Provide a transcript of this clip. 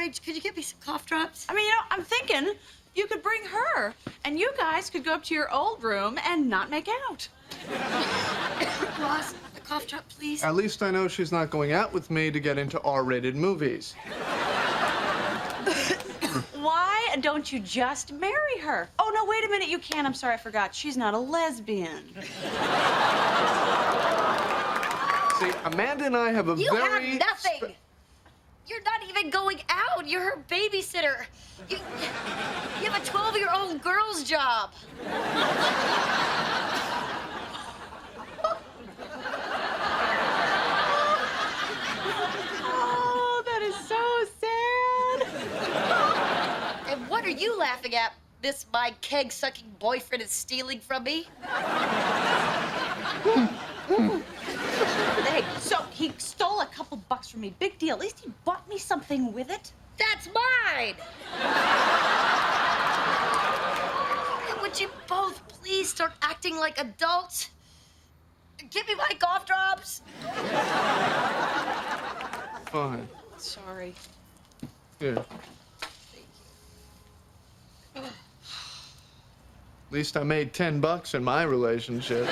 Mary, could you get me some cough drops? I mean, I'm thinking you could bring her, and you guys could go up to your old room and not make out. Ross, a cough drop, please. At least I know she's not going out with me to get into R-rated movies. Why don't you just marry her? Oh, no, wait a minute. You can't. I'm sorry, I forgot. She's not a lesbian. See, Amanda and I have a You very... have nothing. You're not even going out. You're her babysitter. You have a 12-year-old girl's job. Oh, that is so sad. And what are you laughing at? This my keg-sucking boyfriend is stealing from me? Hey, so he stole a couple bucks from me. Big deal. At least he bought me something with it. That's mine! Would you both please start acting like adults? Give me my cough drops. Fine. Sorry. Here. At least I made $10 in my relationship.